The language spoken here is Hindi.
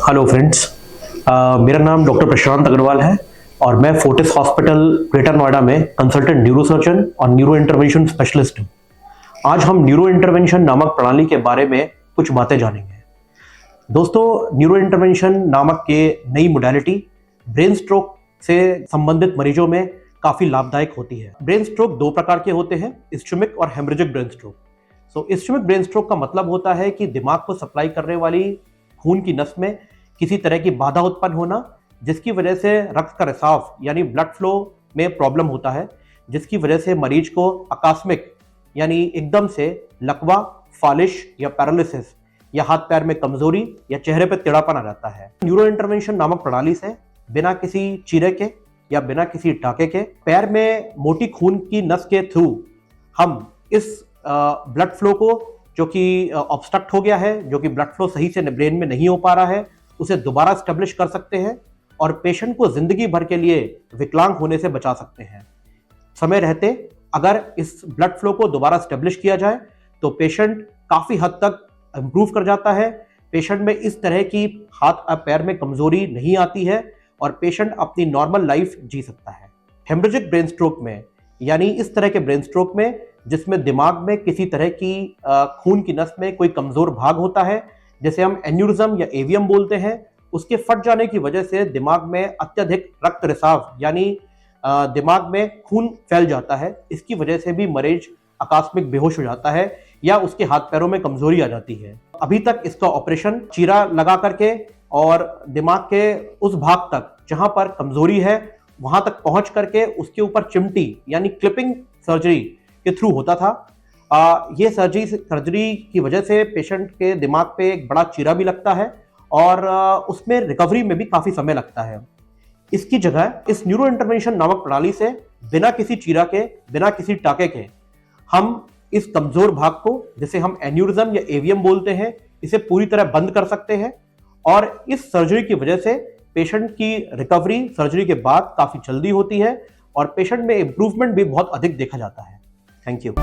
हेलो फ्रेंड्स, मेरा नाम डॉक्टर प्रशांत अग्रवाल है और मैं फोर्टिस हॉस्पिटल ग्रेटर नोएडा में कंसल्टेंट न्यूरोसर्जन और न्यूरो इंटरवेंशन स्पेशलिस्ट हूँ। आज हम न्यूरो इंटरवेंशन नामक प्रणाली के बारे में कुछ बातें जानेंगे। दोस्तों, न्यूरो इंटरवेंशन नामक ये नई मोडालिटी ब्रेन स्ट्रोक से संबंधित मरीजों में काफ़ी लाभदायक होती है। ब्रेन स्ट्रोक दो प्रकार के होते हैं, इस्चेमिक और haemorrhagic brain stroke. Ischaemic brain stroke का मतलब होता है कि दिमाग को सप्लाई करने वाली खून की नस में किसी तरह की बाधा उत्पन्न होना, जिसकी वजह से रक्त का रिसाव यानी ब्लड फ्लो में प्रॉब्लम होता है, जिसकी वजह से मरीज को आकस्मिक यानी एकदम से लकवा, फालिश या पैरालिसिस या हाथ पैर में कमजोरी या चेहरे पर टेढ़ापन आ जाता है। न्यूरो इंटरवेंशन नामक प्रणाली से बिना किसी चीरे के या बिना किसी टाके के पैर में मोटी खून की नस के थ्रू हम इस ब्लड फ्लो को, जो कि ऑब्स्ट्रक्ट हो गया है, जो कि ब्लड फ्लो सही से ब्रेन में नहीं हो पा रहा है, उसे दोबारा स्टेब्लिश कर सकते हैं और पेशेंट को जिंदगी भर के लिए विकलांग होने से बचा सकते हैं। समय रहते अगर इस ब्लड फ्लो को दोबारा स्टेब्लिश किया जाए तो पेशेंट काफी हद तक इंप्रूव कर जाता है। पेशेंट में इस तरह की हाथ पैर में कमजोरी नहीं आती है और पेशेंट अपनी नॉर्मल लाइफ जी सकता है। हेमरेजिक ब्रेन स्ट्रोक में यानी इस तरह के ब्रेन स्ट्रोक में जिसमें दिमाग में किसी तरह की खून की नस में कोई कमजोर भाग होता है, जैसे हम एन्यूरिज्म या एवियम बोलते हैं, उसके फट जाने की वजह से दिमाग में अत्यधिक रक्त रिसाव यानी दिमाग में खून फैल जाता है। इसकी वजह से भी मरीज आकस्मिक बेहोश हो जाता है या उसके हाथ पैरों में कमजोरी आ जाती है। अभी तक इसका ऑपरेशन चीरा लगा करके और दिमाग के उस भाग तक जहां पर कमजोरी है वहां तक पहुंच करके उसके ऊपर चिमटी यानी क्लिपिंग सर्जरी के थ्रू होता था। ये सर्जरी की वजह से पेशेंट के दिमाग पे एक बड़ा चीरा भी लगता है और उसमें रिकवरी में भी काफी समय लगता है। इसकी जगह इस न्यूरो इंटरवेंशन नामक प्रणाली से बिना किसी चीरा के, बिना किसी टाके के हम इस कमजोर भाग को, जिसे हम एन्यूरिज्म या एवियम बोलते हैं, इसे पूरी तरह बंद कर सकते हैं और इस सर्जरी की वजह से पेशेंट की रिकवरी सर्जरी के बाद काफी जल्दी होती है और पेशेंट में इंप्रूवमेंट भी बहुत अधिक देखा जाता है। Thank you.